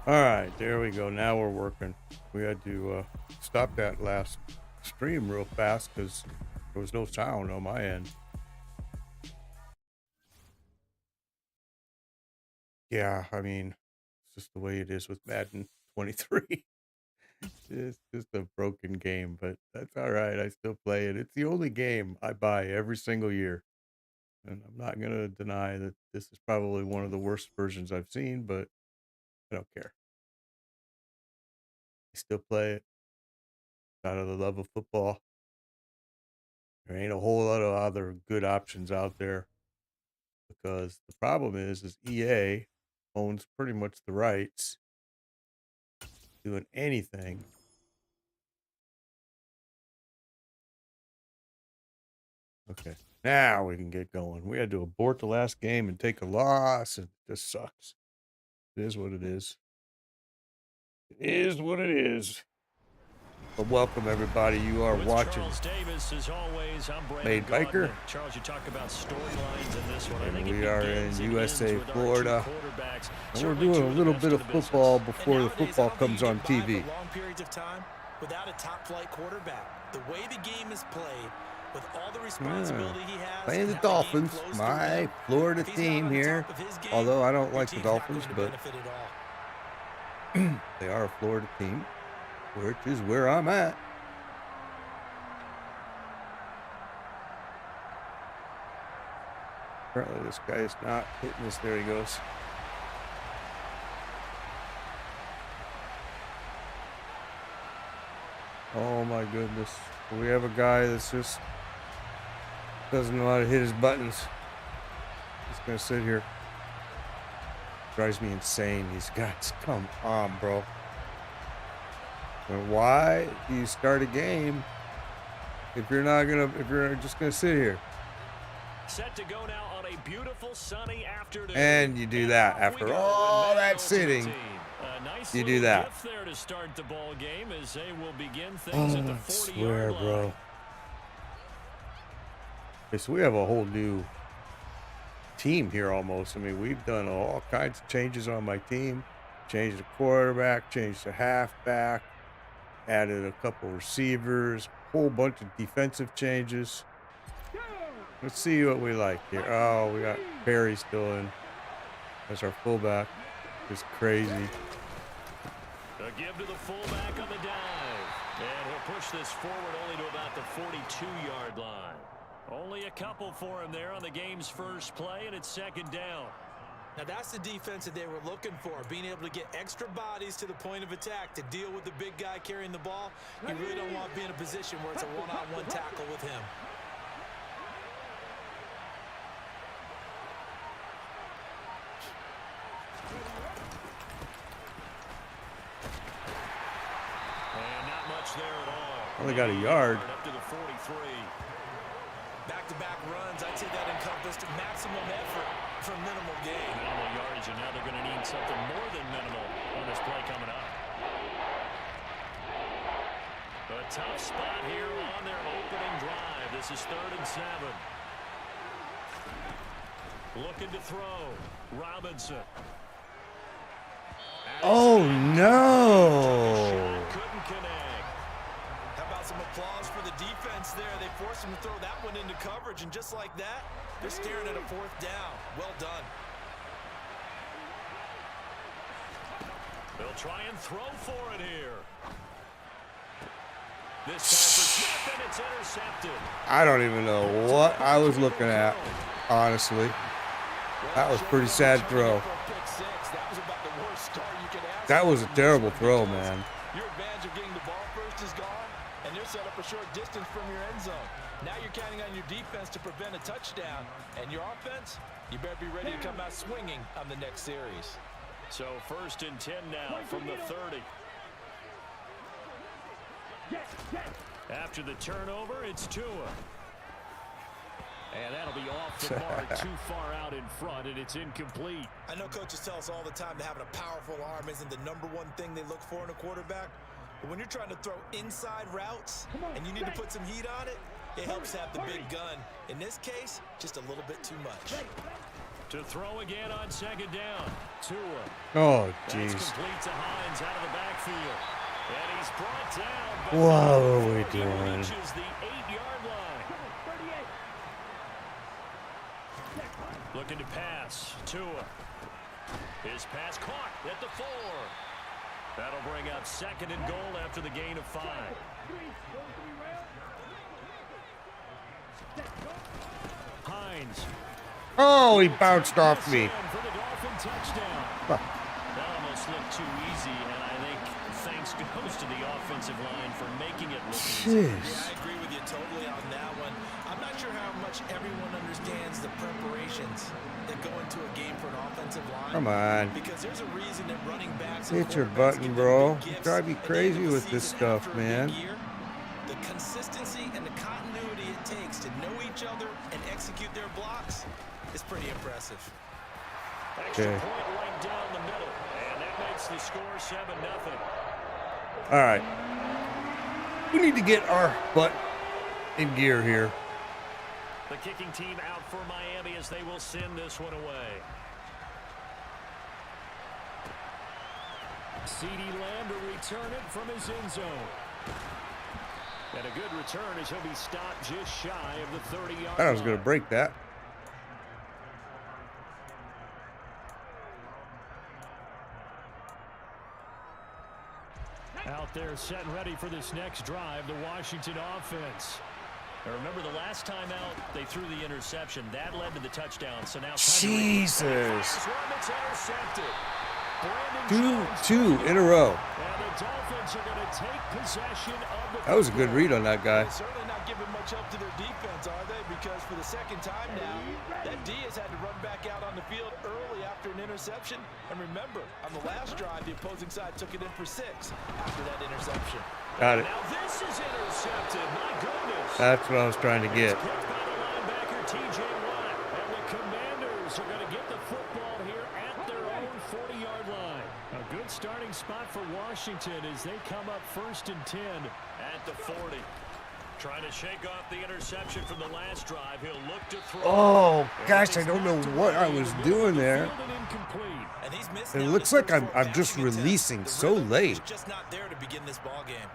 All right, there we go. Now we're working. We had to stop that last stream real fast because there was no sound on my end. Yeah, I mean, it's just the way it is with Madden 23. It's just a broken game, but that's all right. I still play it. It's the only game I buy every single year. And I'm not going to deny that this is probably one of the worst versions I've seen, but I don't care. I still play it out of the love of football. There ain't a whole lot of other good options out there because the problem is EA owns pretty much the rights doing anything. Okay, now we can get going. We had to abort the last game and take a loss, and it just sucks. It is what it is. It is what it is. But welcome everybody. You are watching Charles Davis, as always. I'm Made Biker. Charles, you talk about storylines in this one. And we are in USA, Florida. And we're doing a little bit of football before the football comes on TV. Long periods of time without a top flight quarterback. The way the game is played, with all the responsibility he has. Playing the Dolphins, my Florida team here. Although I don't like the Dolphins, but they are a Florida team, which is where I'm at. Apparently this guy is not hitting this. There he goes. Oh my goodness. We have a guy that's just doesn't know how to hit his buttons. He's gonna sit here. Drives me insane. These guys, come on, bro. And why do you start a game if you're just gonna sit here? Set to go now on a beautiful sunny afternoon. And you do that after all that sitting. You do that. There to start the ball game as they will begin things at the 40-yard line. Bro. Okay, so we have a whole new team here almost. I mean, we've done all kinds of changes on my team. Changed the quarterback, changed the halfback, added a couple receivers, whole bunch of defensive changes. Let's see what we like here. Oh, we got Perry still in as our fullback. It's crazy. A give to the fullback on the dive. And he'll push this forward only to about the 42-yard line. Only a couple for him there on the game's first play, and it's second down. Now that's the defense that they were looking for, being able to get extra bodies to the point of attack to deal with the big guy carrying the ball. You really don't want to be in a position where it's a one-on-one tackle with him. And not much there at all. Only got a yard. Up to the 43. Back-to-back runs, I'd say that encompassed maximum effort for minimal gain. Minimal yardage, and now they're going to need something more than minimal on this play coming up. A tough spot here on their opening drive. This is 3rd and 7. Looking to throw. Robinson. Oh no! Couldn't connect. How about some applause for the defense there? They forced him to throw that one into coverage, and just like that, they're staring at a 4th down. Well done. They'll try and throw for it here. This time for Smith, and it's intercepted. I don't even know what I was looking at, honestly. That was a pretty sad throw. That was a terrible throw, man. Your advantage of getting the ball first is gone, and they're set up a short distance from your end zone. Now you're counting on your defense to prevent a touchdown, and your offense, you better be ready to come out swinging on the next series. So 1st and 10 now from the 30. After the turnover, it's Tua. And that'll be off the mark, too far out in front, and it's incomplete. I know coaches tell us all the time that having a powerful arm isn't the #1 thing they look for in a quarterback. But when you're trying to throw inside routes and you need to put some heat on it, it helps have the big gun. In this case, just a little bit too much. To throw again on second down. Tua. Oh, That's jeez. complete to Hines out of the backfield. And he's brought down. But What are we he doing? reaches the 8-yard line. Looking to pass. Tua. His pass caught at the 4. That'll bring up second and goal after the gain of 5. Hines. Oh, he bounced off me. For the Dolphin touchdown. Huh. That almost looked too easy, and I think thanks goes to the offensive line for making it look easy. Yeah, I agree with you totally on that one. I'm not sure how much everyone understands the preparations that go into a game for an offensive line. Come on. Because there's a reason that running backs and Hit your quarterbacks button, get bro. the big gifts Drive you at the end crazy of the with this season stuff, after a big man. year. The consistency and the continuity it takes to know each other and execute their blocks is pretty impressive. Extra Okay. point right down the middle, and that makes the score 7-0. All right. We need to get our butt in gear here. The kicking team out for Miami as they will send this one away. CeeDee Lamb to return it from his end zone. And a good return as he'll be stopped just shy of the 30-yard line. I was going to break that. Out there set and ready for this next drive, the Washington offense. Now remember the last time out, they threw the interception. That led to the touchdown. So now Jesus. This one that's intercepted. Brandon Jones. Two in a row. And the Dolphins are going to take possession of the That was a good read on that guy. They're certainly not giving much help to their defense, are they? Because for the second time now, that D has had to run back out on the field early after an interception. And remember, on the last drive, the opposing side took it in for 6 after that interception. Got it. Now this is intercepted. My goodness. That's what I was trying to get. Picked by the linebacker, T.J. Watt. And the Commanders are going to get the football here at their own 40-yard line. A good starting spot for Washington as they come up 1st and 10 at the 40. Trying to shake off the interception from the last drive. He'll look to throw. Oh, gosh, I don't know what I was doing there. And he's missed It now looks his like I'm first just passing attempt. releasing The so rhythm late. is just not there to begin this ball game.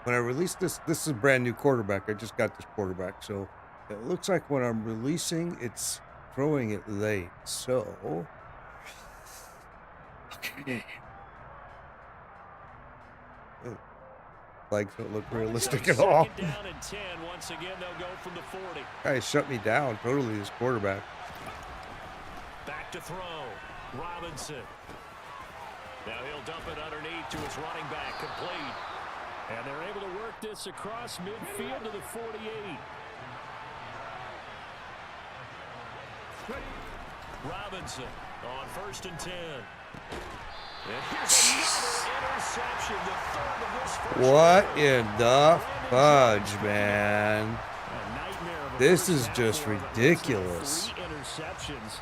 When I release this is a brand new quarterback. I just got this quarterback. So it looks like when I'm releasing, it's throwing it late. So, okay. Legs don't look realistic at all. Second down and 10. Once again, they'll go from the 40. Guy shut me down totally, this quarterback. Back to throw. Robinson. Now he'll dump it underneath to his running back. Complete. And they're able to work this across midfield to the 48. Robinson on 1st and 10. And here's another interception. The third of this first What half. in the fudge, man? A nightmare of a This first is half just for him. ridiculous. 3 interceptions.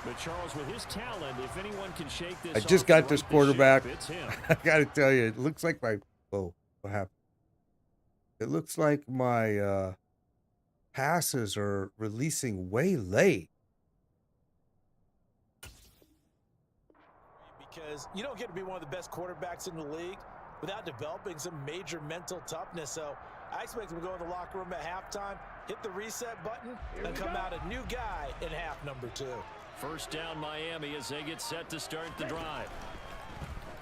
But Charles, with his talent, if anyone can shake this I just off got and this right the quarterback. ship, it's him. I gotta tell you, it looks like my what happened? It looks like my passes are releasing way late. Because you don't get to be one of the best quarterbacks in the league without developing some major mental toughness. So I expect him to go in the locker room at halftime, hit the reset button, and come out a new guy in half number 2. First down Miami as they get set to start the drive.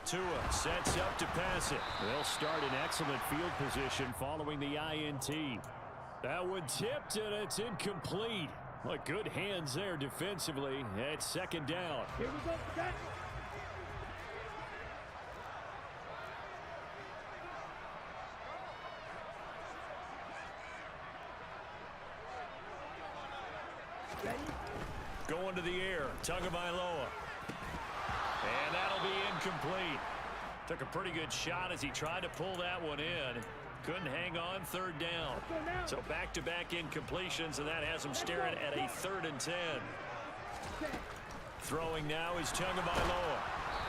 Tua sets up to pass it. They'll start in excellent field position following the INT. That one tipped and it's incomplete. Well, good hands there defensively. It's second down. Here we go. That. Going to the air, Tagovailoa. And that'll be incomplete. Took a pretty good shot as he tried to pull that one in. Couldn't hang on, third down. So back-to-back incompletions, and that has him staring at a 3rd and 10. Throwing now is Tagovailoa.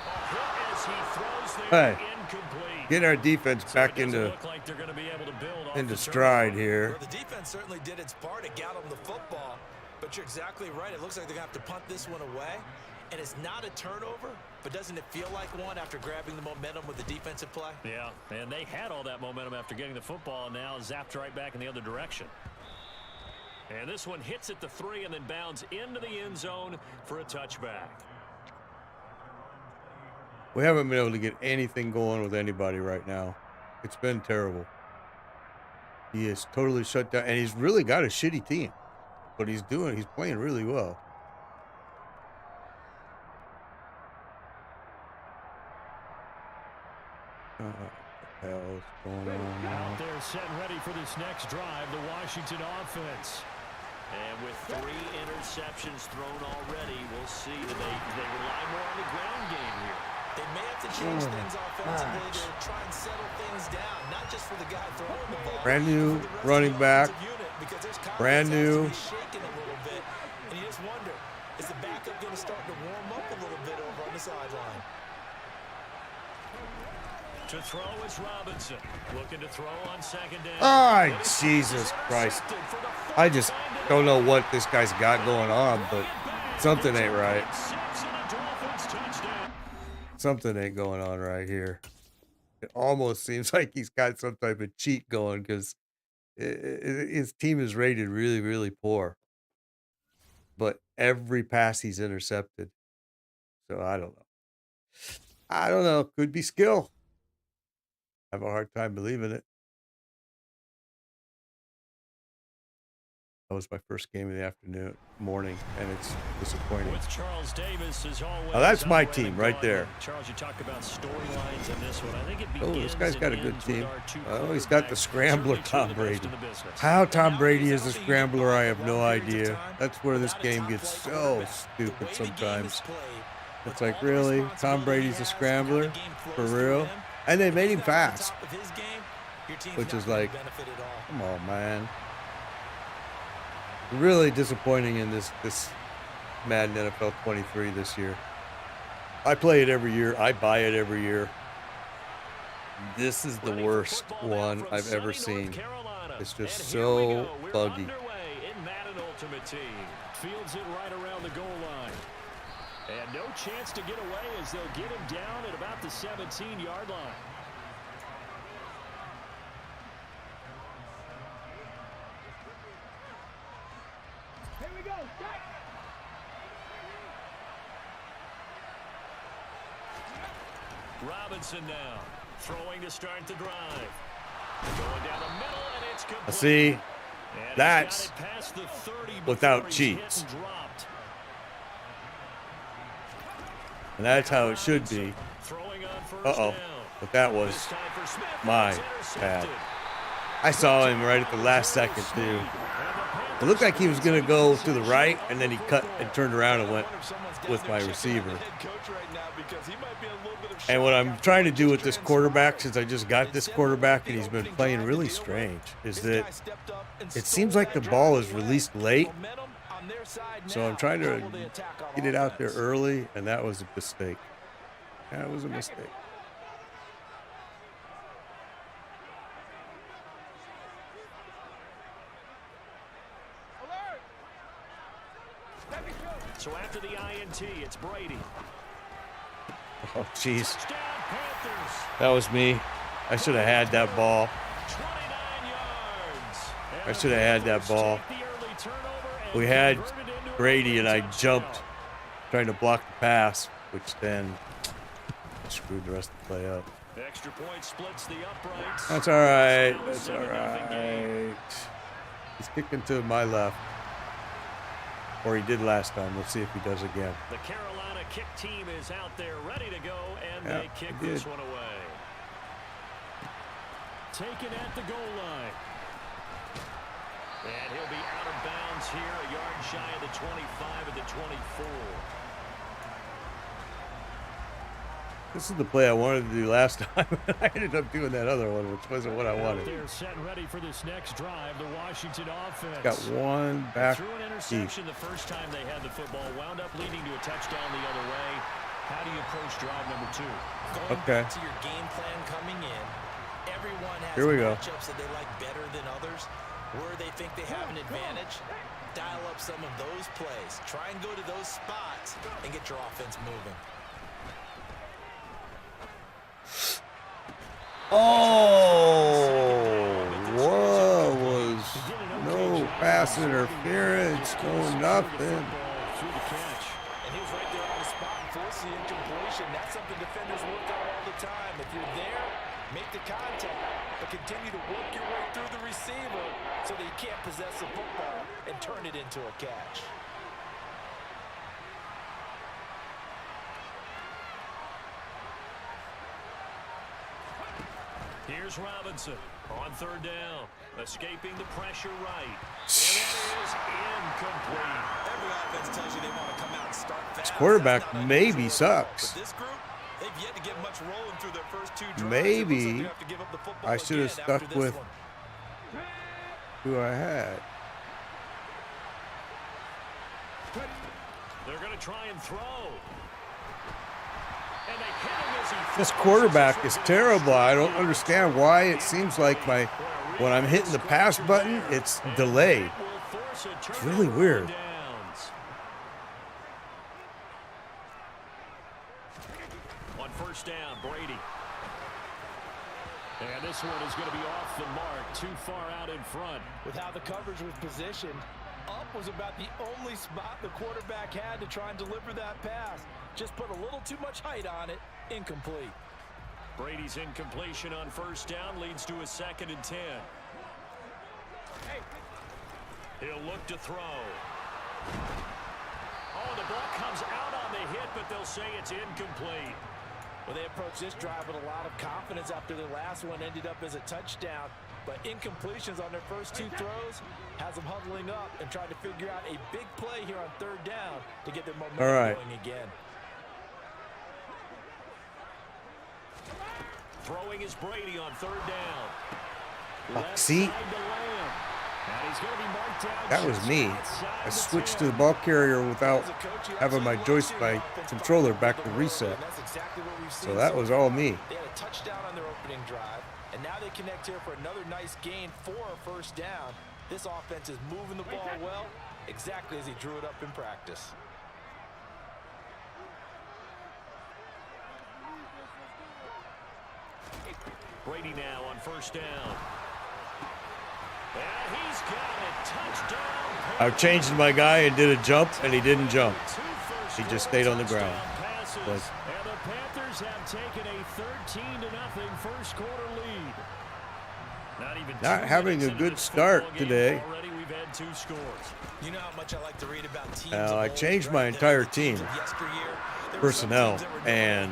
A hit as he throws there, incomplete. Getting our defense So back it doesn't into look like they're going to be able to build off into the stride turnover. here. Well, the defense certainly did its part to get him the football. But you're exactly right. It looks like they're going to have to punt this one away. And it's not a turnover, but doesn't it feel like one after grabbing the momentum with the defensive play? Yeah, and they had all that momentum after getting the football, and now zapped right back in the other direction. And this one hits at the 3 and then bounds into the end zone for a touchback. We haven't been able to get anything going with anybody right now. It's been terrible. He is totally shut down, and he's really got a shitty team. But he's playing really well. What the hell is going on now? Out there setting ready for this next drive, the Washington offense. And with 3 interceptions thrown already, we'll see that they rely more on the ground game here. They may have to change things offensively to try and settle things down, not just for the guy throwing the ball. Brand new running back. Brand new. Shaking a little bit, and you just wonder, is the backup going to start to warm up a little bit over on the sideline? To throw is Robinson. Looking to throw on second down. Oh, Jesus Christ. I just don't know what this guy's got going on, but something ain't right. Something ain't going on right here. It almost seems like he's got some type of cheat going because his team is rated really, really poor. But every pass he's intercepted. So I don't know. I don't know. Could be skill. I have a hard time believing it. That was my first game of the morning, and it's disappointing. With Charles Davis as always. Oh, that's my team right there. Charles, you talk about storylines in this one. I think it Oh, begins this guy's got a and good ends with team. our two Oh, he's got the quarterbacks, scrambler, certainly two Tom of the best Brady. in the business. How Tom Brady is a scrambler, I have no idea. That's where this game gets so stupid sometimes. It's like, really? Tom Brady's a scrambler? For real? And they made him fast. Which is like, come on, man. Really disappointing in this Madden NFL 23 this year. I play it every year. I buy it every year. This is the worst one I've ever seen. It's just so buggy. Fields it right around the goal line. And no chance to get away as they'll get him down at about the 17-yard line. Here we go. Robinson now throwing to start the drive. Going down the middle, and it's complete. See, And that's he's got it past the 30 without before he's hit cheats. and dropped. And that's how it should be. Throwing on first Uh-oh. down. But that was This time for Smith, my it's bad. intercepted. I saw him right at the last second, too. It looked like he was going to go to the right, and then he cut and turned around and went with my receiver. And what I'm trying to do with this quarterback, since I just got this quarterback and he's been playing really strange, is that it seems like the ball is released late. So I'm trying to get it out there early, and that was a mistake. That was a mistake. So after the INT, it's Brady. Oh, jeez. Touchdown, Panthers. That was me. I should have had that ball. 29 yards. I should have had that ball. Take the early turnover and We had convert it into a Brady, and I touchdown. jumped trying to block the pass, which then screwed the rest of the play up. Extra point splits the uprights. That's all right. Still a That's all 7-0 game. right. He's kicking to my left. Or he did last time. Let's see if he does again. The Carolina kick team is out there ready to go, and Yeah, they kick he did. this one away. Taken at the goal line. And he'll be out of bounds here, a yard shy of the 25 at the 24. This is the play I wanted to do last time. I ended up doing that other one, which wasn't what I wanted. They're set and ready for this next drive. The Washington offense. Got one back Threw an deep. interception the first time they had the football. Wound up leading to a touchdown the other way. How do you approach drive number 2? Going Okay. back to your game plan coming in, everyone has Here we go. matchups that they like better than others, where they think they have an advantage. dial up some of those plays. Try and go to those spots and get your offense moving. Oh, whoa, was no pass interference, no nothing. And he was right there on the spot and forced the incompletion. That's something defenders work on all the time. If you're there, make the contact, but continue to work your way through the receiver so that you can't possess the football and turn it into a catch. Here's Robinson on third down, escaping the pressure right. And that is incomplete. Every offense tells you they want to come out and start fast. This quarterback maybe sucks. But this group, they've yet to get much rolling through their first two drives. Maybe I should have stuck with who I had. They're going to try and throw. And they hit him as he This quarterback is terrible. I don't understand why it seems like when I'm hitting the pass button, it's delayed. It's really weird. On first down, Brady. And this one is going to be off the mark, too far out in front. With how the coverage was positioned, up was about the only spot the quarterback had to try and deliver that pass. Just put a little too much height on it. Incomplete. Brady's incompletion on first down leads to a 2nd and 10. He'll look to throw. Oh, the ball comes out on the hit, but they'll say it's incomplete. Well, they approached this drive with a lot of confidence after their last one ended up as a touchdown. But incompletions on their first two throws has them huddling up and trying to figure out a big play here on third down to get their momentum going again. Throwing is Brady on third down. See? That was me. I switched to the ball carrier without having my controller back to reset. So that was all me. They had a touchdown on their opening drive, and now they connect here for another nice gain for a first down. This offense is moving the ball well, exactly as he drew it up in practice. Brady now on first down. And he's got it. Touchdown. I changed my guy and did a jump, and he didn't jump. He just stayed on the ground. And the Panthers have taken a 13-0 first quarter lead. Not having a good start today. Already we've had 2 scores. You know how much I like to read about teams. I changed my entire team personnel, and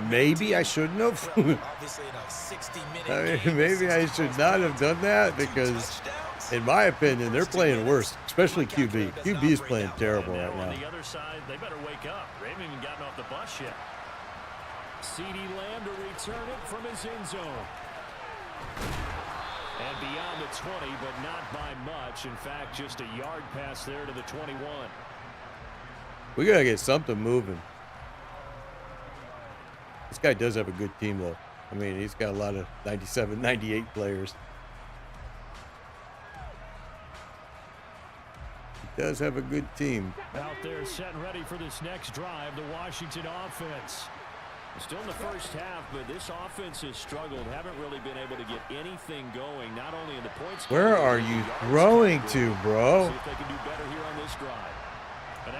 maybe I shouldn't have. Maybe I should not have done that because, in my opinion, they're playing worse, especially QB. QB is playing terrible right now. On the other side, they better wake up. They haven't even gotten off the bus yet. CeeDee Lamb to return it from his end zone. And beyond the 20, but not by much. In fact, just a yard pass there to the 21. We got to get something moving. This guy does have a good team, though. I mean, he's got a lot of 97, 98 players. He does have a good team. Out there set and ready for this next drive, the Washington offense. Still in the first half, but this offense has struggled. Haven't really been able to get anything going, not only in the points. Where are you throwing to, bro? See if they can do better here on this drive.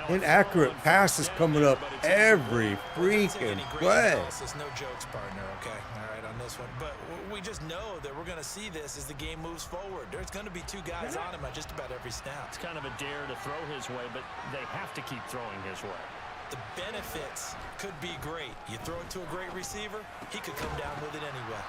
Inaccurate passes coming up every freaking play. It's no jokes, partner, okay? All right, on this one. But we just know that we're going to see this as the game moves forward. There's going to be 2 guys on him at just about every snap. It's kind of a dare to throw his way, but they have to keep throwing his way. The benefits could be great. You throw it to a great receiver, he could come down with it anyway.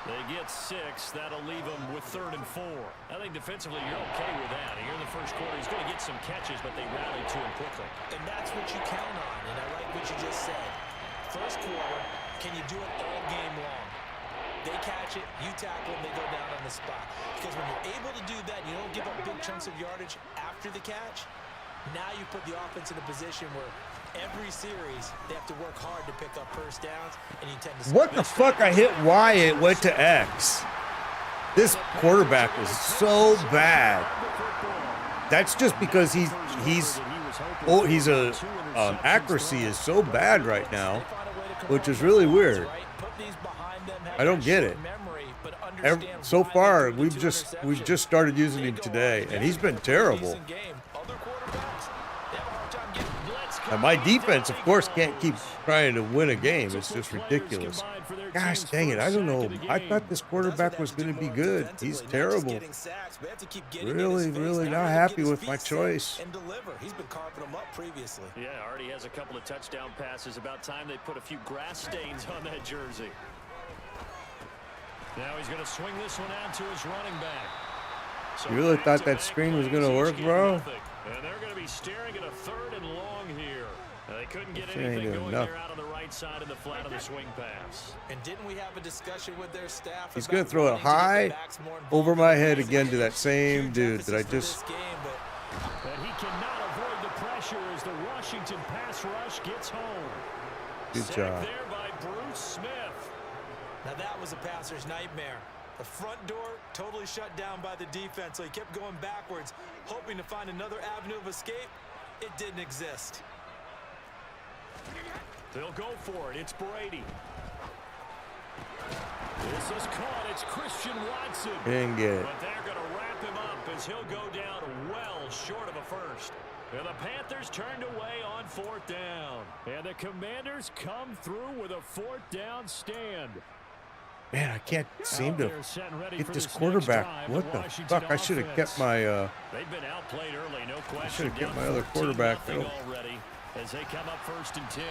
They get 6. That'll leave them with 3rd and 4. I think defensively you're okay with that. Here in the first quarter, he's going to get some catches, but they rally to him quickly. And that's what you count on, and I like what you just said. First quarter, can you do it all game long? They catch it, you tackle them, they go down on the spot. Because when you're able to do that, you don't give up big chunks of yardage after the catch. Now you put the offense in a position where every series they have to work hard to pick up first downs, and you tend to. What the fuck? I hit Y, it went to X. This quarterback is so bad. That's just because he's accuracy is so bad right now, which is really weird. I don't get it. So far, we've just started using him today, and he's been terrible. And my defense, of course, can't keep trying to win a game. It's just ridiculous. Gosh dang it, I don't know. I thought this quarterback was going to be good. He's terrible. Really, really not happy with my choice. He's been carving them up previously. Yeah, already has a couple of touchdown passes. About time they put a few grass stains on that jersey. Now he's going to swing this one out to his running back. So you really thought that screen was going to work, bro? And they're going to be staring at a 3rd and long here. They couldn't get anything going there out on the right side of the flat of the swing pass. And didn't we have a discussion with their staff? He's going to throw it high over my head again to that same dude that I just... But he cannot avoid the pressure as the Washington pass rush gets home. Good job. There by Bruce Smith. Now that was a passer's nightmare. The front door totally shut down by the defense, so he kept going backwards, hoping to find another avenue of escape. It didn't exist. They'll go for it. It's Brady. This is caught. It's Christian Watson. Didn't get it. But they're going to wrap him up as he'll go down well short of a first. And the Panthers turned away on 4th down. And the Commanders come through with a 4th down stand. Man, I can't seem to get this quarterback. What the fuck? I should have kept my, They've been outplayed early, no question. I should have kept my other quarterback, though. Already as they come up 1st and 10.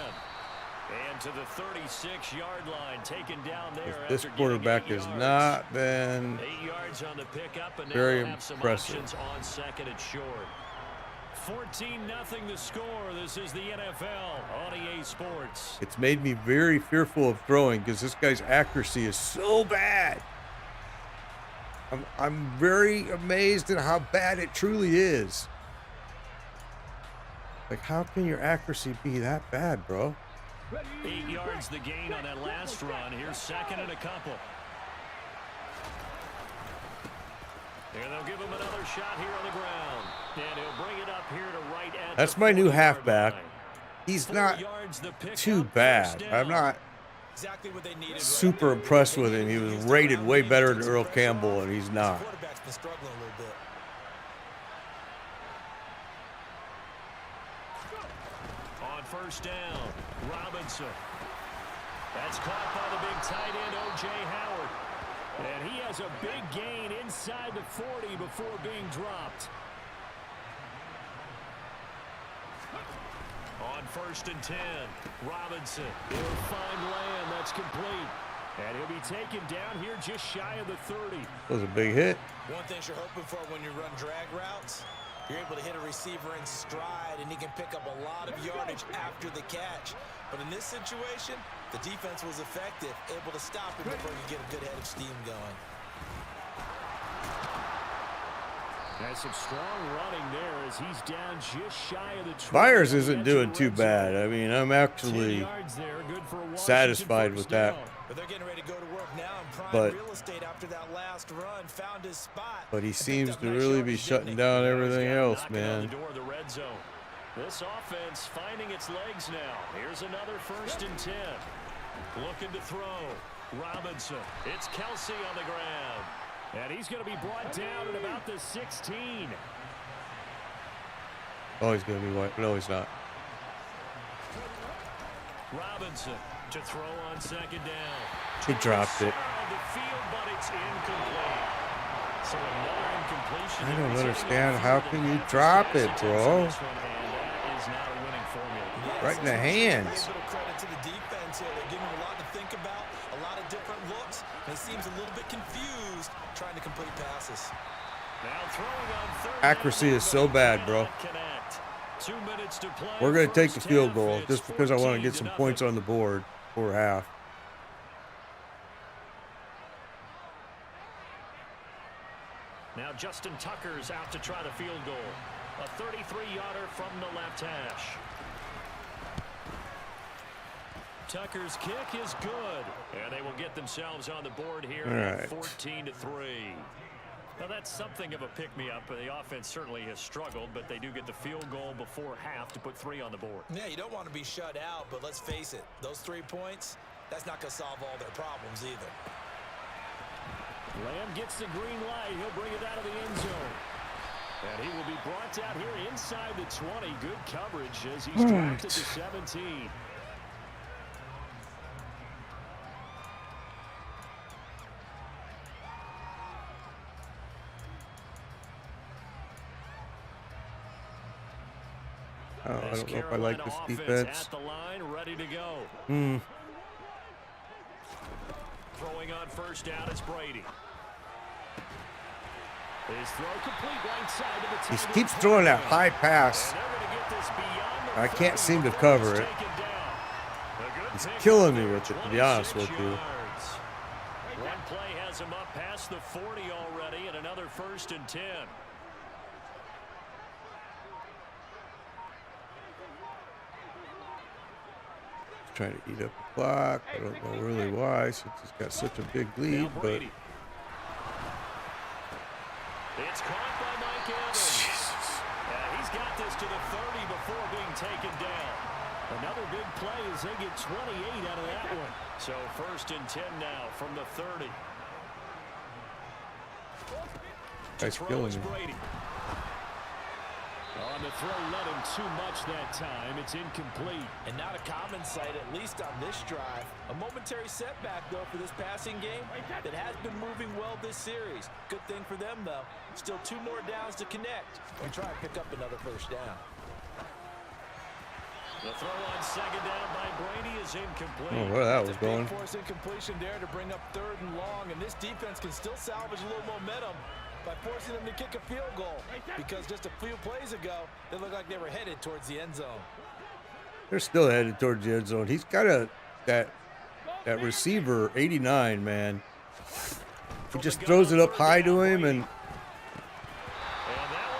And to the 36-yard line, taken down there. This quarterback has not been 8 yards on the pickup, and very have some impressive. options on 2nd and short. 14-0 the score. This is the NFL on EA Sports. It's made me very fearful of throwing because this guy's accuracy is so bad. I'm very amazed at how bad it truly is. Like, how can your accuracy be that bad, bro? 8 yards the gain on that last run. Here's 2nd and a couple. And they'll give him another shot here on the ground. And he'll bring it up here to right at That's my new halfback. He's not too bad. I'm not super impressed with him. He was rated way better than Earl Campbell, and he's not. On 1st down, Robinson. That's caught by the big tight end, O.J. Howard. And he has a big gain inside the 40 before being dropped. On 1st and 10, Robinson. He'll find land. That's complete. And he'll be taken down here just shy of the 30. That was a big hit. One thing you're hoping for when you run drag routes, you're able to hit a receiver in stride, and he can pick up a lot of yardage after the catch. But in this situation, the defense was effective, able to stop him before he get a good head of steam going. There's some strong running there as he's down just shy of the 20. Myers isn't doing too bad. I mean, I'm actually satisfied with that. But they're getting ready to go to work now in prime But real estate after that last run, found his spot. But he seems to really be shutting down everything else, man. The door of the red zone. This offense finding its legs now. Here's another 1st and 10. Looking to throw. Robinson. It's Kelsey on the ground. And he's going to be brought down at about the 16. Oh, he's going to be white. No, he's not. Robinson to throw on 2nd down. He dropped it. The field, but it's incomplete. So another incompletion. I don't understand. How can you drop it, bro? Right in the hands. A little credit to the defense here. They're giving him a lot to think about, a lot of different looks, and he seems a little bit confused trying to complete passes. Now throwing on 3rd. Accuracy is so bad, bro. 2 minutes to play. We're going to take the First field half, goal it's just because I want to get 14-0. some points on the board for half. Now Justin Tucker's out to try the field goal. A 33-yarder from the left hash. Tucker's kick is good. And they will get themselves on the board here at 14-3. Now that's something of a pick-me-up. The offense certainly has struggled, but they do get the field goal before half to put 3 on the board. Yeah, you don't want to be shut out, but let's face it, those 3 points, that's not going to solve all their problems either. Lamb gets the green light. He'll bring it out of the end zone. And he will be brought out here inside the 20. Good coverage as he's trapped at the 17. I don't know if I like this defense. At the line, ready to go. Throwing on first down, it's Brady. His throw complete right side to the He keeps throwing that high pass. I can't seem to cover it. He's killing me with it, to be honest with you. One play has him up past the 40 already, and another 1st and 10. Trying to eat up the clock. I don't know really why, since he's got such a big lead, but it's caught by Mike Evans. He's got this to the 30 before being taken down. Another big play as they get 28 out of that one. So 1st and 10 now from the 30. Guy's killing me. Brady. On the throw, let him too much that time. It's incomplete. And not a common sight, at least on this drive. A momentary setback, though, for this passing game that has been moving well this series. Good thing for them, though. Still 2 more downs to connect and try and pick up another 1st down. The throw on 2nd down by Brady is incomplete. Oh, where that was going. Force incompletion there to bring up 3rd and long, and this defense can still salvage a little momentum by forcing them to kick a field goal, because just a few plays ago, they looked like they were headed towards the end zone. They're still headed towards the end zone. He's got that receiver, 89, man. He just throws it up high to him, and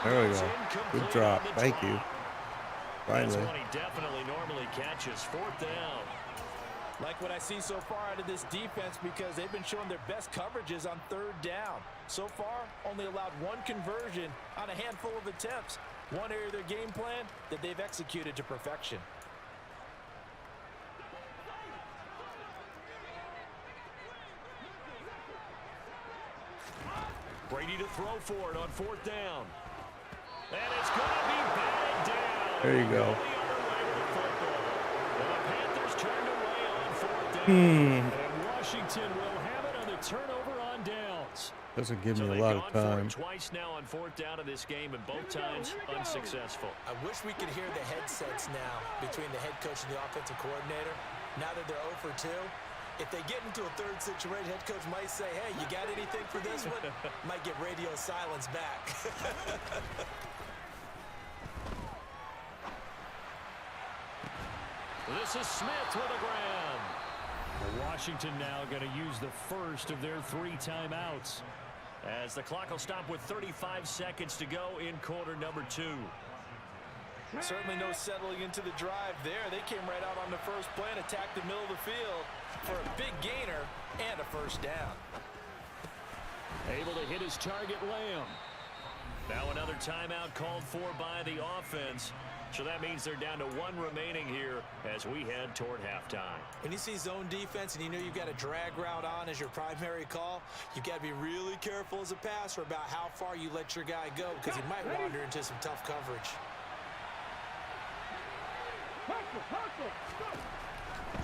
there we go. Good drop. Thank you. Finally. That's one he definitely normally catches. 4th down. Like what I see so far out of this defense, because they've been showing their best coverages on 3rd down. So far, only allowed 1 conversion on a handful of attempts. One area of their game plan that they've executed to perfection. Brady to throw for it on 4th down. And it's going to be batted down. There you go. The Panthers turned away on 4th down. And Washington will have it on the turnover on downs. Doesn't give me a lot of time. Twice now on 4th down in this game, and both times unsuccessful. I wish we could hear the headsets now between the head coach and the offensive coordinator. Now that they're 0 for 2, if they get into a 3rd situation, head coach might say, hey, you got anything for this one? Might get radio silence back. This is Smith with a grab. Washington now going to use the 1st of their 3 timeouts, as the clock will stop with 35 seconds to go in quarter number 2. Certainly no settling into the drive there. They came right out on the first play and attacked the middle of the field for a big gainer and a 1st down. Able to hit his target, Lamb. Now another timeout called for by the offense. So that means they're down to 1 remaining here as we head toward halftime. When you see zone defense and you know you've got a drag route on as your primary call, you've got to be really careful as a passer about how far you let your guy go, because he might wander into some tough coverage.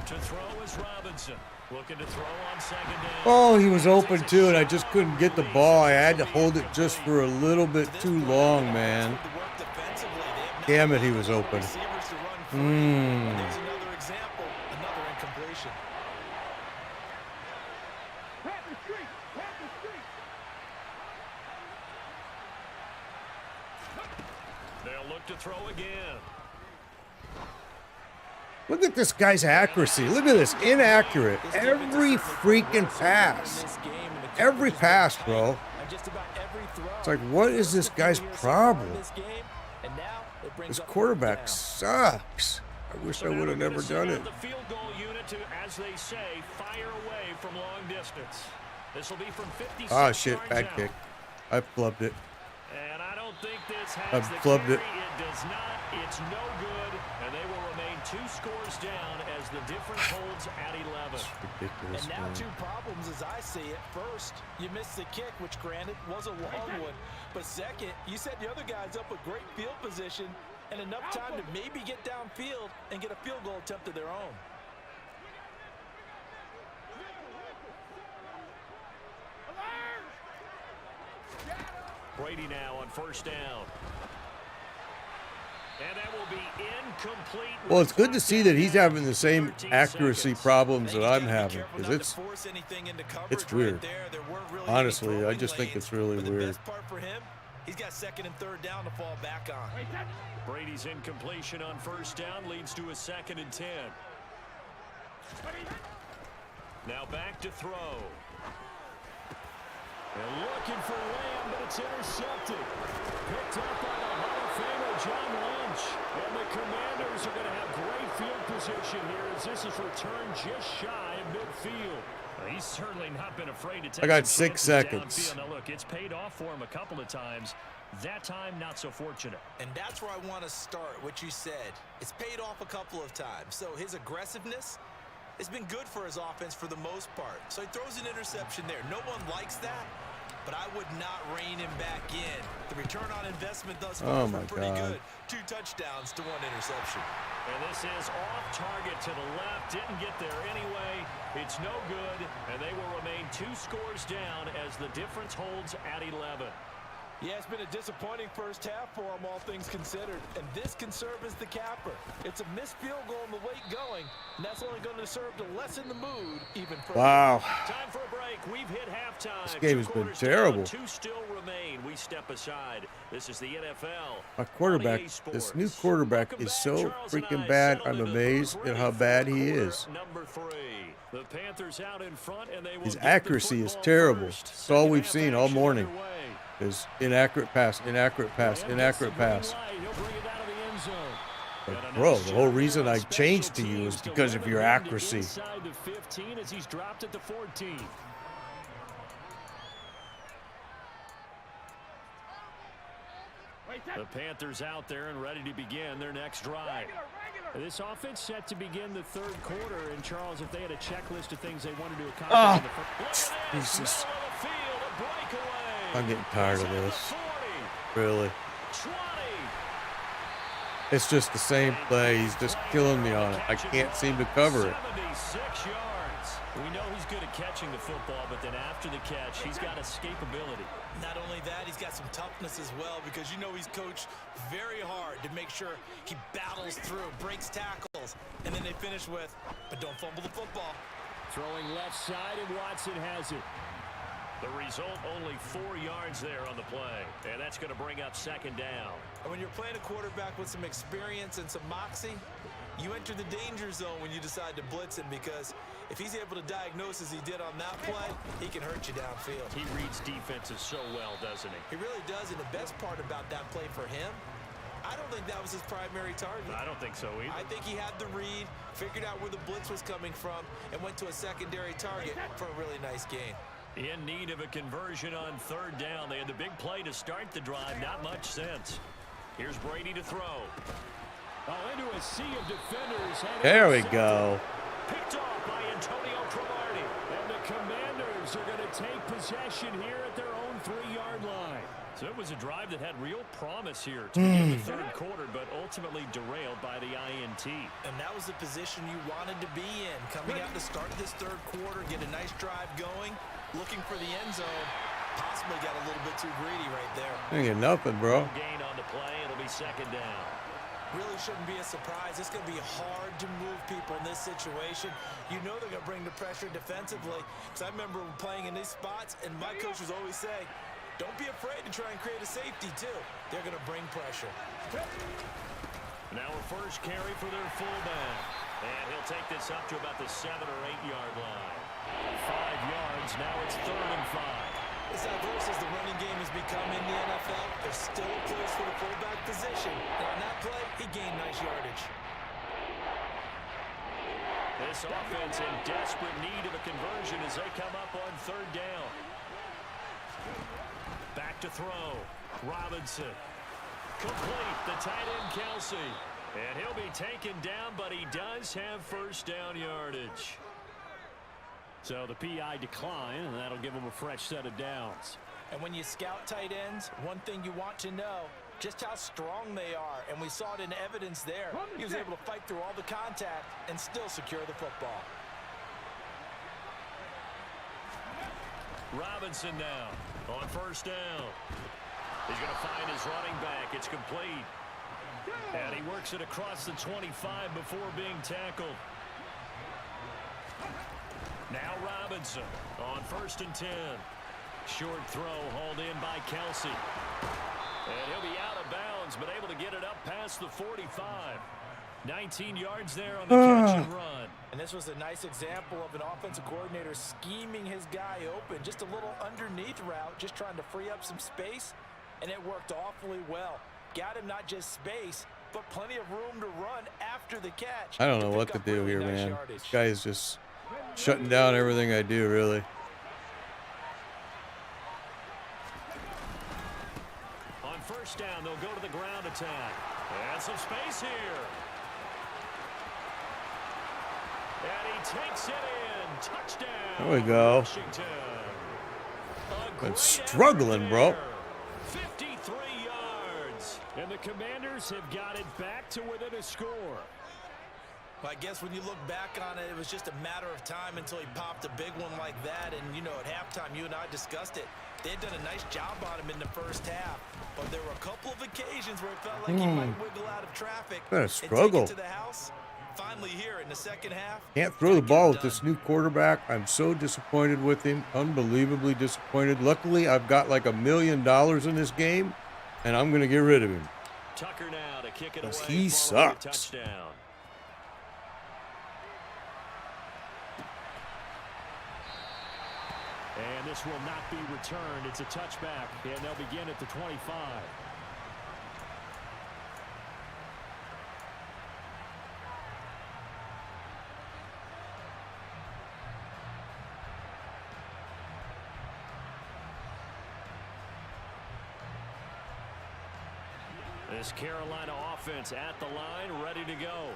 To throw is Robinson. Looking to throw on 2nd down. Oh, he was open too, and I just couldn't get the ball. I had to hold it just for a little bit too long, man. Damn it, he was open. There's another example, another incompletion. They'll look to throw again. Look at this guy's accuracy. Look at this. Inaccurate. Every freaking pass. Every pass, bro. It's like, what is this guy's problem? This quarterback sucks. I wish I would have never done it. The field goal unit to, as they say, fire away from long distance. This will be from 56 Ah, shit. yards Bad out. kick. I flubbed it. And I don't think this has I've the flubbed carry. it. It does not. It's no good. And they will remain 2 scores down as the difference holds at 11. Ridiculous, And now man. 2 problems as I see it. First, you missed the kick, which granted was a long one. But second, you set the other guys up with great field position and enough time to maybe get downfield and get a field goal attempt of their own. Brady now on first down. And that will be incomplete. Well, it's good to see that he's having the same accuracy problems that I'm having, because it's weird. Honestly, I just think it's really weird. The best part for him, he's got 2nd and 3rd down to fall back on. Brady's incompletion on first down leads to a 2nd and 10. Now back to throw. And looking for Lamb, but it's intercepted. Picked up by the Hall of Famer John Lynch. And the Commanders are going to have great field position here as this is returned just shy of midfield. He's certainly not been afraid to take. I got some 6 chances seconds. downfield. Now look, it's paid off for him a couple of times. That time, not so fortunate. And that's where I want to start, what you said. It's paid off a couple of times. So his aggressiveness has been good for his offense for the most part. So he throws an interception there. No one likes that, but I would not rein him back in. The return on investment thus far has been pretty good. 2 touchdowns to 1 interception. And this is off target to the left. Didn't get there anyway. It's no good, and they will remain 2 scores down as the difference holds at 11. Yeah, it's been a disappointing first half for him, all things considered. And this can serve as the capper. It's a missed field goal in the late going, and that's only going to serve to lessen the mood even further. Wow. Time for a break. We've hit halftime. This game has been terrible. 2 still remain. We step aside. This is the NFL. My quarterback, this new quarterback is so freaking bad. I'm amazed at how bad he is. Number 3. The Panthers out in front, and they will His get the accuracy is football terrible. first. It's all Second we've half seen all action morning. underway. Is inaccurate pass, inaccurate pass, inaccurate pass. Like, bro, the whole reason I changed to you is because of your accuracy. Inside the 15 as he's dropped at the 14. The Panthers out there and ready to begin their next drive. This offense set to begin the 3rd quarter. And Charles, if they had a checklist of things they wanted to accomplish in the first, Jesus. middle of the field, a breakaway. I'm getting tired of this. 40, Really. 20. It's just the same play. He's just killing me on it. I can't seem to cover it. 76 yards. We know he's good at catching the football, but then after the catch, he's got escapability. Not only that, he's got some toughness as well, because you know he's coached very hard to make sure he battles through, breaks tackles, and then they finish with, but don't fumble the football. Throwing left side, and Watson has it. The result, only 4 yards there on the play, and that's going to bring up 2nd down. And when you're playing a quarterback with some experience and some moxie, you enter the danger zone when you decide to blitz him, because if he's able to diagnose as he did on that play, he can hurt you downfield. He reads defenses so well, doesn't he? He really does, and the best part about that play for him, I don't think that was his primary target. I don't think so either. I think he had the read, figured out where the blitz was coming from, and went to a secondary target for a really nice gain. In need of a conversion on 3rd down. They had the big play to start the drive. Not much sense. Here's Brady to throw. Into a sea of defenders. There we go. Picked off by Antonio Cromartie. And the Commanders are going to take possession here at their own 3-yard line. So it was a drive that had real promise here to begin the 3rd quarter, but ultimately derailed by the INT. And that was the position you wanted to be in. Coming out to start this 3rd quarter, get a nice drive going, looking for the end zone. Possibly got a little bit too greedy right there. Ain't get nothing, bro. No gain on the play. It'll be 2nd down. Really shouldn't be a surprise. It's going to be hard to move people in this situation. You know they're going to bring the pressure defensively. Because I remember playing in these spots, and my coaches always say, don't be afraid to try and create a safety, too. They're going to bring pressure. Now a first carry for their fullback. And he'll take this up to about the 7 or 8 yard line. 5 yards. Now it's 3rd and 5. As diverse as the running game has become in the NFL, there's still a place for the fullback position. And on that play, he gained nice yardage. This offense in desperate need of a conversion as they come up on 3rd down. Back to throw. Robinson. Complete. The tight end, Kelsey. And he'll be taken down, but he does have first down yardage. So the PI decline, and that'll give him a fresh set of downs. And when you scout tight ends, one thing you want to know, just how strong they are. And we saw it in evidence there. He was able to fight through all the contact and still secure the football. Robinson now on first down. He's going to find his running back. It's complete. And he works it across the 25 before being tackled. Now Robinson on 1st and 10. Short throw hauled in by Kelsey. And he'll be out of bounds, but able to get it up past the 45. 19 yards there on the catch and run. And this was a nice example of an offensive coordinator scheming his guy open. Just a little underneath route, just trying to free up some space. And it worked awfully well. Got him not just space, but plenty of room to run after the catch. I don't know what to do here, man. This guy is just shutting down everything I do, really. On first down, they'll go to the ground attack. And some space here. And he takes it in. Touchdown. There we go. Washington. Been struggling, bro. 53 yards. And the Commanders have got it back to within a score. Well, I guess when you look back on it, it was just a matter of time until he popped a big one like that. And, you know, at halftime, you and I discussed it. They had done a nice job on him in the first half. But there were a couple of occasions where it felt like he might wiggle out of traffic. What a struggle. And take it to the house. Finally here in the second half. Can't throw the ball with this new quarterback. I'm so disappointed with him. Unbelievably disappointed. Luckily, I've got like $1 million in this game, and I'm going to get rid of him. Tucker now to kick it away. He sucks. Touchdown. And this will not be returned. It's a touchback, and they'll begin at the 25. This Carolina offense at the line, ready to go.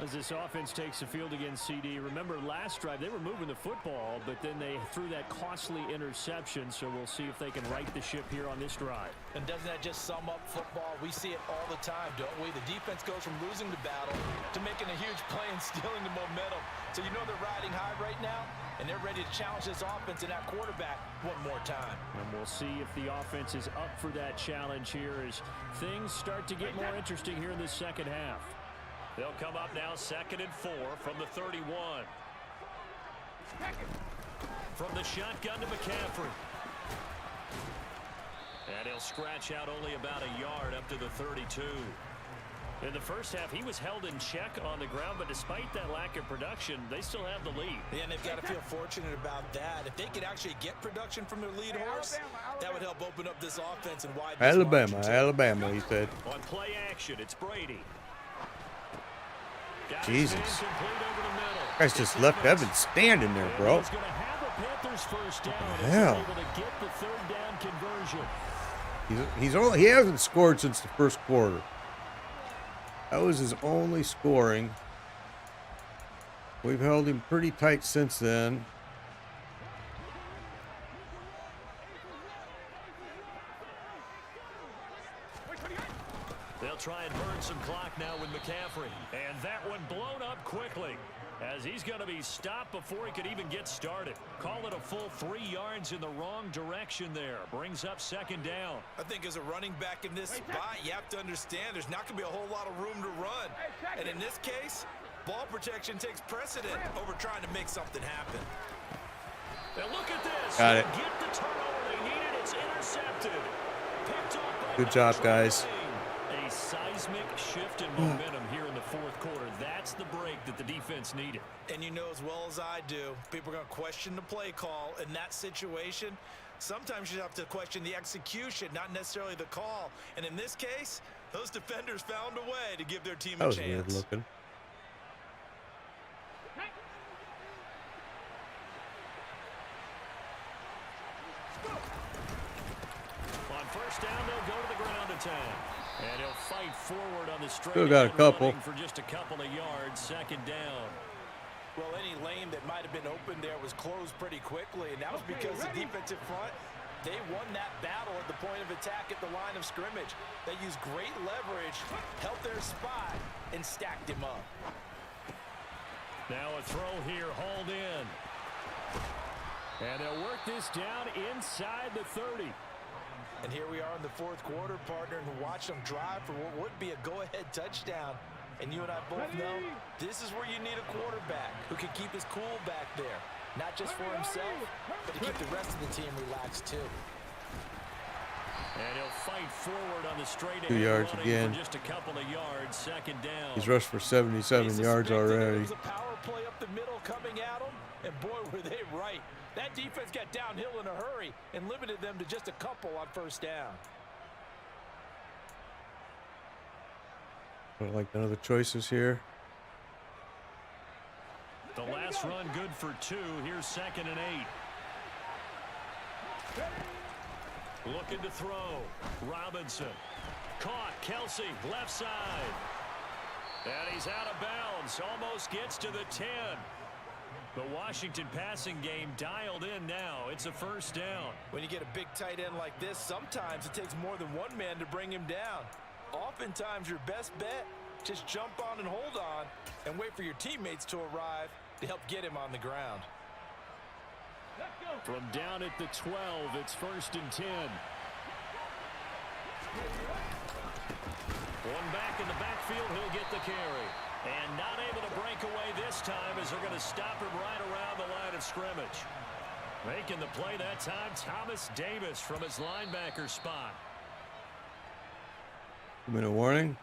As this offense takes the field against CD. Remember last drive, they were moving the football, but then they threw that costly interception, so we'll see if they can right the ship here on this drive. And doesn't that just sum up football? We see it all the time, don't we? The defense goes from losing the battle to making a huge play and stealing the momentum. So you know they're riding high right now, and they're ready to challenge this offense and that quarterback one more time. And we'll see if the offense is up for that challenge here as things start to get more interesting here in the second half. They'll come up now 2nd and 4 from the 31. From the shotgun to McCaffrey. And he'll scratch out only about a yard up to the 32. In the first half, he was held in check on the ground, but despite that lack of production, they still have the lead. Yeah, and they've got to feel fortunate about that. If they could actually get production from their lead horse, that would help open up this offense and widen this Alabama, margin. Alabama, he said. On play action, it's Brady. Jesus. Guys just left Evan standing there, bro. He's going to have a Panthers first down. Hell. Able to get the 3rd down conversion. He hasn't scored since the first quarter. That was his only scoring. We've held him pretty tight since then. They'll try and burn some clock now with McCaffrey. And that one blown up quickly as he's going to be stopped before he could even get started. Call it a full 3 yards in the wrong direction there. Brings up 2nd down. I think as a running back in this spot, you have to understand there's not going to be a whole lot of room to run. And in this case, ball protection takes precedent over trying to make something happen. Now look at this. Got it. Get the turnover they needed. It's intercepted. Picked up by Good job, guys. A seismic shift in momentum here in the 4th quarter. That's the break that the defense needed. And you know as well as I do, people are going to question the play call in that situation. Sometimes you have to question the execution, not necessarily the call. And in this case, those defenders found a way to give their team a chance. That was weird looking. On first down, they'll go to the ground attack. And he'll fight forward on the straight. Still got a couple. For just a couple of yards, second down. Well, any lane that might have been open there was closed pretty quickly, and that was because the defensive front, they won that battle at the point of attack at the line of scrimmage. They used great leverage, held their spot, and stacked him up. Now a throw here, hauled in. And they'll work this down inside the 30. And here we are in the fourth quarter, partner, and watch them drive for what would be a go-ahead touchdown. And you and I both know this is where you need a quarterback who can keep his cool back there. Not just for himself, but to keep the rest of the team relaxed too. And he'll fight forward on the straight 2 yards again. For just a couple of yards, second down. He's rushed for 77 yards already. It was a power play up the middle coming at him, and boy, were they right. That defense got downhill in a hurry and limited them to just a couple on first down. I like none of the choices here. The last run good for 2. Here's 2nd and 8. Looking to throw. Robinson. Caught. Kelsey, left side. And he's out of bounds. Almost gets to the 10. The Washington passing game dialed in now. It's a first down. When you get a big tight end like this, sometimes it takes more than one man to bring him down. Oftentimes, your best bet, just jump on and hold on and wait for your teammates to arrive to help get him on the ground. From down at the 12, it's 1st and 10. One back in the backfield, he'll get the carry. And not able to break away this time as they're going to stop him right around the line of scrimmage. Making the play that time, Thomas Davis from his linebacker spot. 2-minute warning.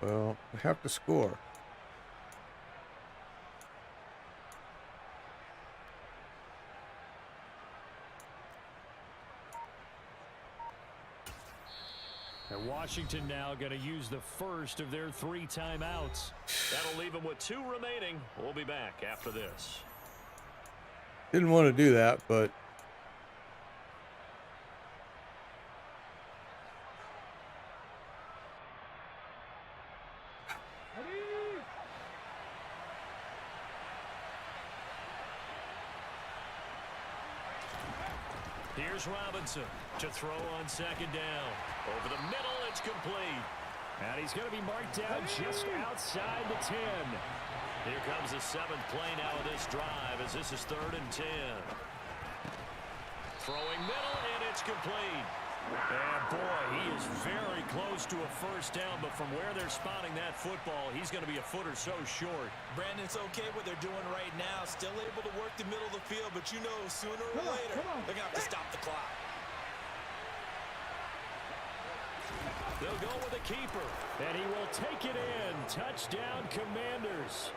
Well, we have to score. And Washington now going to use the first of their 3 timeouts. That'll leave them with 2 remaining. We'll be back after this. Didn't want to do that, but here's Robinson to throw on 2nd down. Over the middle, it's complete. And he's going to be marked down just outside the 10. Here comes the 7th play now of this drive as this is 3rd and 10. Throwing middle, and it's complete. And boy, he is very close to a first down, but from where they're spotting that football, he's going to be a foot or so short. Brandon, it's okay what they're doing right now. Still able to work the middle of the field, but you know sooner or later, they're going to have to stop the clock. They'll go with a keeper, and he will take it in. Touchdown, Commanders.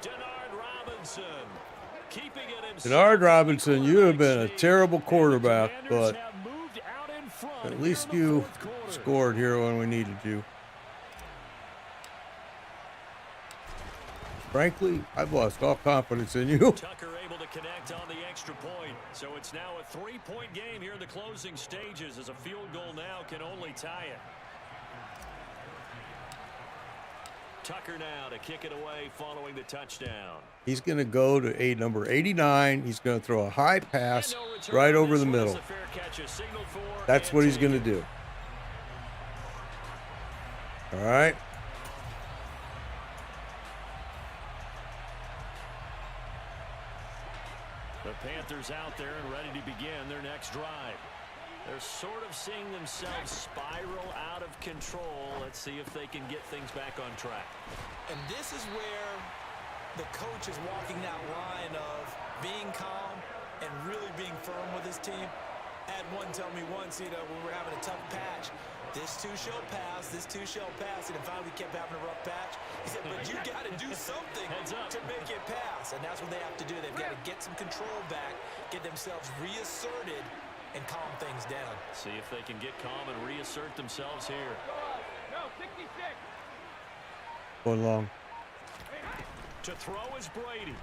Denard Robinson keeping it himself. Denard Robinson, you have been a terrible quarterback, but at least you scored here when we needed you. Frankly, I've lost all confidence in you. Tucker able to connect on the extra point. So it's now a 3-point game here in the closing stages as a field goal now can only tie it. Tucker now to kick it away following the touchdown. He's going to go to number 89. He's going to throw a high pass right over the middle. That's what he's going to do. All right. The Panthers out there and ready to begin their next drive. They're sort of seeing themselves spiral out of control. Let's see if they can get things back on track. And this is where the coach is walking that line of being calm and really being firm with his team. Had one tell me once, when we're having a tough patch, this too shall pass, this too shall pass, and finally we kept having a rough patch. He said, but you got to do something to make it pass, and that's what they have to do. They've got to get some control back, get themselves reasserted, and calm things down. See if they can get calm and reassert themselves here. No, 66. Going long. To throw is Brady.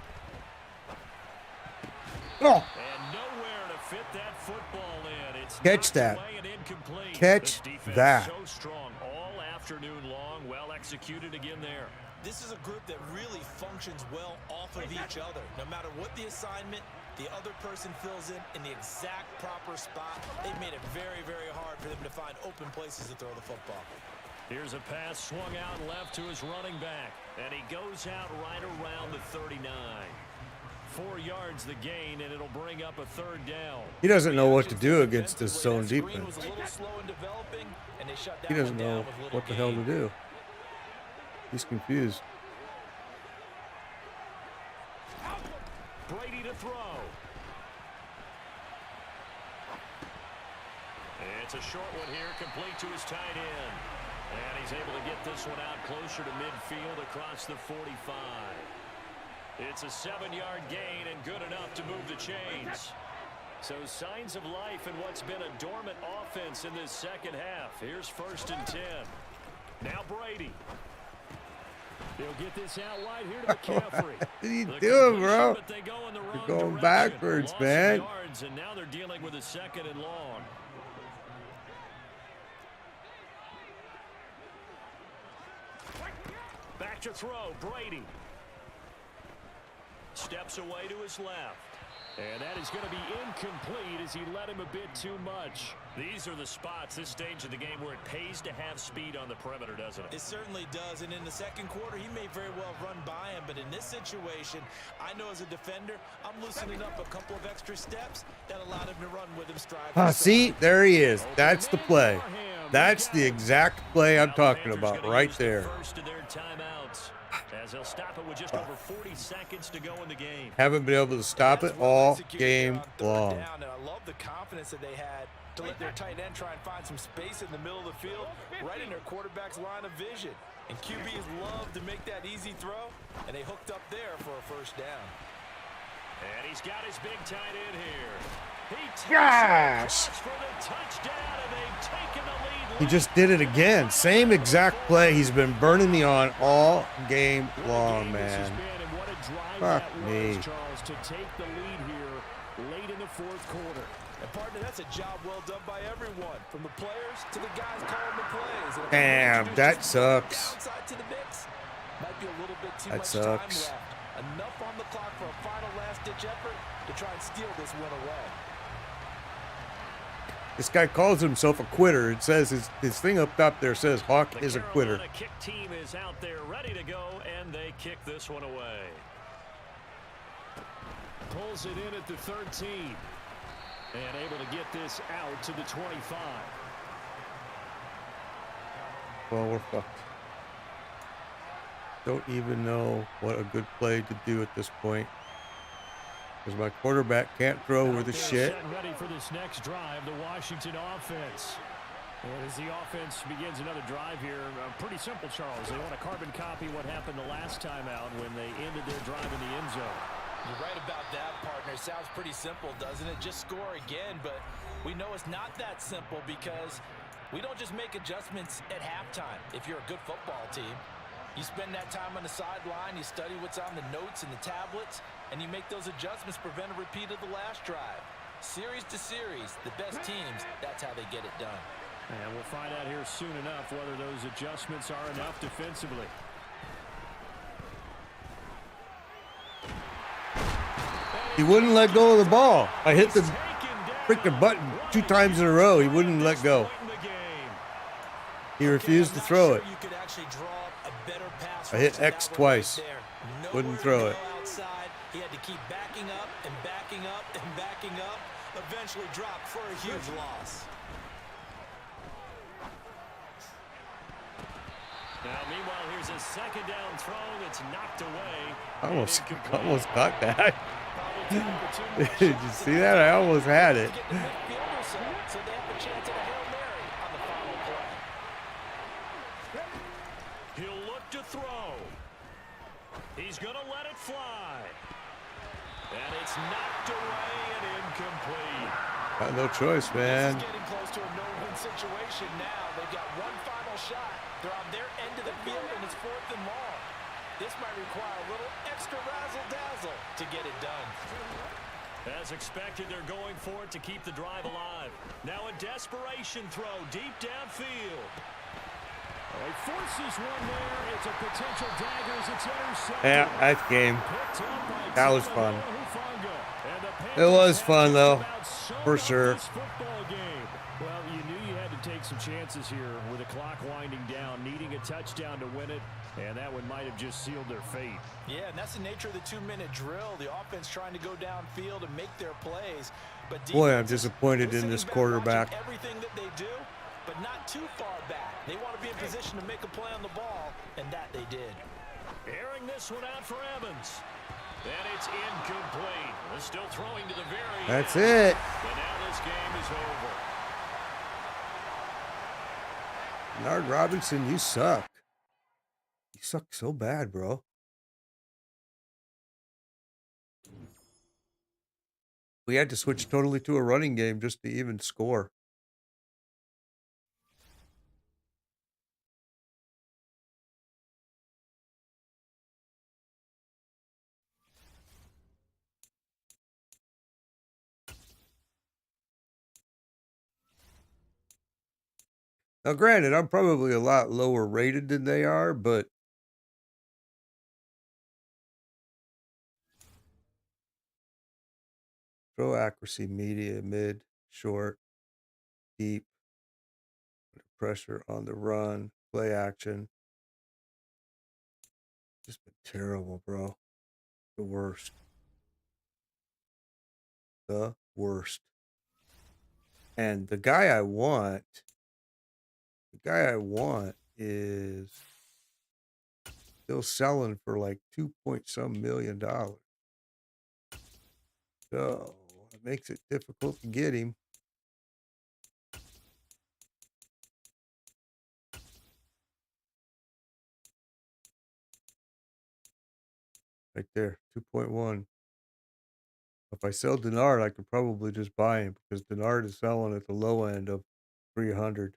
Oh, And nowhere to fit that football in. It's catch knocked that. away and incomplete. Catch This defense that. so strong all afternoon long. Well executed again there. This is a group that really functions well off of each other. No matter what the assignment, the other person fills in the exact proper spot. They've made it very, very hard for them to find open places to throw the football. Here's a pass swung out left to his running back. And he goes out right around the 39. 4 yards the gain, and it'll bring up a third down. He doesn't know what to do against this zone defense. He doesn't know what the hell to do. He's confused. Brady to throw. It's a short one here, complete to his tight end. And he's able to get this one out closer to midfield across the 45. It's a 7-yard gain and good enough to move the chains. So signs of life in what's been a dormant offense in this second half. Here's 1st and 10. Now Brady. He'll get this out wide here to McCaffrey. What are you doing, bro? You're going backwards, man. Yards, and now they're dealing with a 2nd and long. Back to throw, Brady. Steps away to his left. And that is going to be incomplete as he let him a bit too much. These are the spots, this stage of the game, where it pays to have speed on the perimeter, doesn't it? It certainly does. And in the second quarter, he may very well run by him. But in this situation, I know as a defender, I'm loosening up a couple of extra steps that allowed him to run with him stride. See, there he is. That's the play. That's the exact play I'm talking about right there. First of their timeouts, as they'll stop it with just over 40 seconds to go in the game. Haven't been able to stop it all game long. And I love the confidence that they had to let their tight end try and find some space in the middle of the field, right in their quarterback's line of vision. And QBs love to make that easy throw, and they hooked up there for a first down. And he's got his big tight end here. Gosh! For the touchdown, and they've taken the lead. He just did it again. Same exact play he's been burning me on all game long, man. Fuck me. Charles, to take the lead here late in the 4th quarter. And partner, that's a job well done by everyone, from the players to the guys calling the plays. Damn, that sucks. Downside to the mix. Might be a little bit too That much sucks. time left. Enough on the clock for a final last-ditch effort to try and steal this win away. This guy calls himself a quitter. It says his thing up top there says Hawk is a quitter. The kick team is out there ready to go, and they kick this one away. Pulls it in at the 13. And able to get this out to the 25. Well, we're fucked. Don't even know what a good play to do at this point. Because my quarterback can't throw worth a shit. Ready for this next drive, the Washington offense. And as the offense begins another drive here, pretty simple, Charles. They want to carbon copy what happened the last time out when they ended their drive in the end zone. You're right about that, partner. Sounds pretty simple, doesn't it? Just score again, but we know it's not that simple because we don't just make adjustments at halftime. If you're a good football team, you spend that time on the sideline, you study what's on the notes and the tablets, and you make those adjustments, prevent a repeat of the last drive. Series to series, the best teams, that's how they get it done. And we'll find out here soon enough whether those adjustments are enough defensively. He wouldn't let go of the ball. I hit the freaking button 2 times in a row. He wouldn't let go. He refused to throw it. I hit X twice. Wouldn't throw it. He had to keep backing up and backing up and backing up. Eventually dropped for a huge loss. Now, meanwhile, here's a second down throw that's knocked away. Almost got that. Did you see that? I almost had it. So they have a chance at a Hail Mary on the final play. He'll look to throw. He's going to let it fly. And it's knocked away and incomplete. Got no choice, man. This is getting close to a no-win situation now. They've got one final shot. They're on their end of the field, and it's 4th and long. This might require a little extra razzle-dazzle to get it done. As expected, they're going for it to keep the drive alive. Now a desperation throw deep downfield. He forces one there. It's a potential dagger as it's intercepted. Yeah, that's game. That was fun. It was fun, though, for sure. Well, you knew you had to take some chances here with the clock winding down, needing a touchdown to win it, and that one might have just sealed their fate. Yeah, and that's the nature of the 2-minute drill. The offense trying to go downfield and make their plays. But boy, I'm disappointed in this quarterback. Everything that they do, but not too far back. They want to be in position to make a play on the ball, and that they did. Airing this one out for Evans. And it's incomplete. They're still throwing to the very end. That's it. And now this game is over. Bernard Robinson, you suck. You suck so bad, bro. We had to switch totally to a running game just to even score. Now, granted, I'm probably a lot lower rated than they are, but throw accuracy, medium, mid, short, deep, pressure on the run, play action. Just been terrible, bro. The worst. The worst. And the guy I want is still selling for like $2 million. So it makes it difficult to get him. Right there, 2.1. If I sell Denard, I could probably just buy him because Denard is selling at the low end of 300.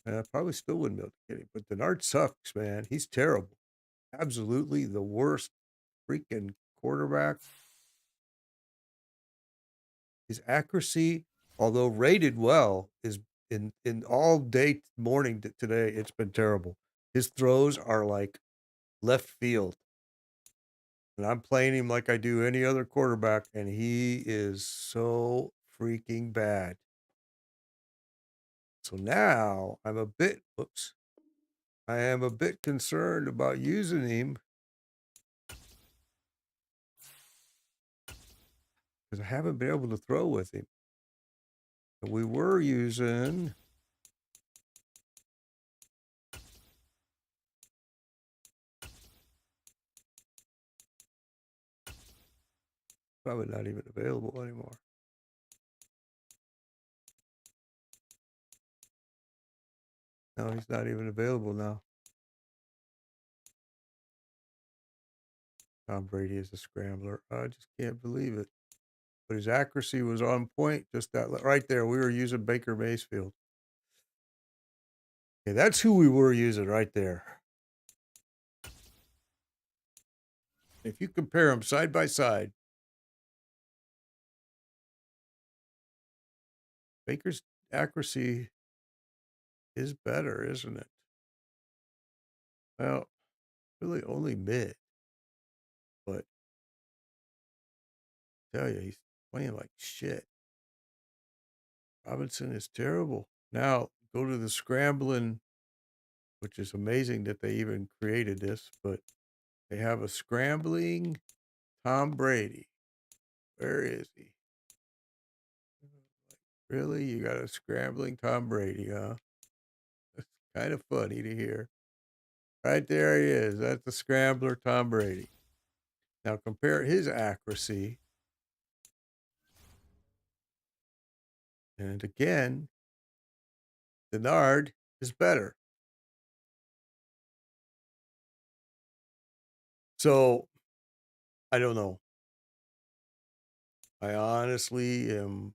And I probably still wouldn't be able to get him. But Denard sucks, man. He's terrible. Absolutely the worst freaking quarterback. His accuracy, although rated well, is in all day morning today, it's been terrible. His throws are like left field. And I'm playing him like I do any other quarterback, and he is so freaking bad. So now I am a bit concerned about using him because I haven't been able to throw with him. And we were using probably not even available anymore. No, he's not even available now. Tom Brady is a scrambler. I just can't believe it. But his accuracy was on point. Just that right there. We were using Baker Mayfield. Okay, that's who we were using right there. If you compare them side by side, Baker's accuracy is better, isn't it? Well, really only mid. But I tell you, he's playing like shit. Robinson is terrible. Now, go to the scrambling, which is amazing that they even created this, but they have a scrambling Tom Brady. Where is he? Really? You got a scrambling Tom Brady, huh? That's kind of funny to hear. Right there he is. That's the scrambler Tom Brady. Now compare his accuracy. And again, Denard is better. So, I don't know. I honestly am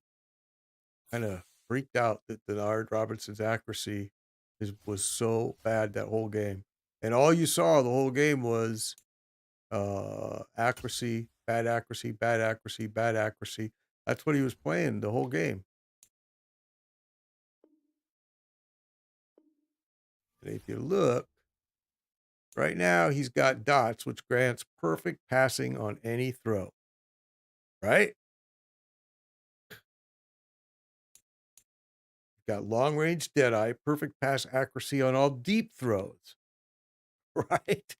kind of freaked out that Denard Robinson's accuracy was so bad that whole game. And all you saw the whole game was accuracy, bad accuracy, bad accuracy, bad accuracy. That's what he was playing the whole game. And if you look, right now he's got dots, which grants perfect passing on any throw. Right? Got long range deadeye, perfect pass accuracy on all deep throws. Right?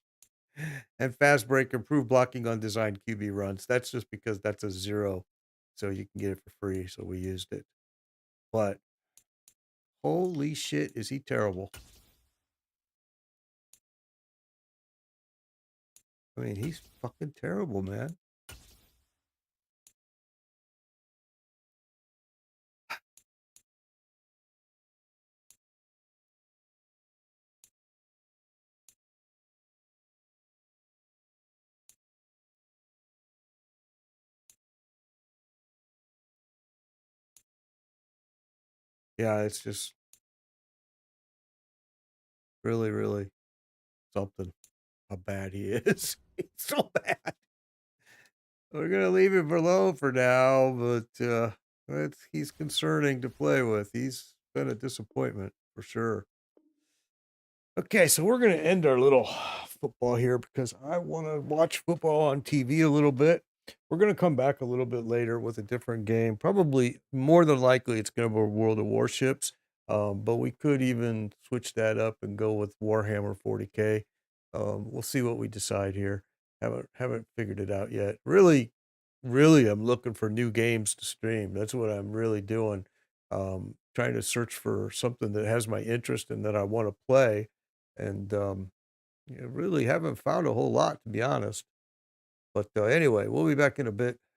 And fast break, improved blocking on designed QB runs. That's just because that's a 0. So you can get it for free. So we used it. But holy shit, is he terrible. I mean, he's fucking terrible, man. Yeah, it's just really, really something how bad he is. He's so bad. We're gonna leave him alone for now, but he's concerning to play with. He's been a disappointment for sure. Okay, so we're gonna end our little football here because I want to watch football on TV a little bit. We're gonna come back a little bit later with a different game. Probably more than likely it's gonna be World of Warships. But we could even switch that up and go with Warhammer 40K. We'll see what we decide here. Haven't figured it out yet. Really, really, I'm looking for new games to stream. That's what I'm really doing. Trying to search for something that has my interest and that I want to play. And really haven't found a whole lot, to be honest. But anyway, we'll be back in a bit.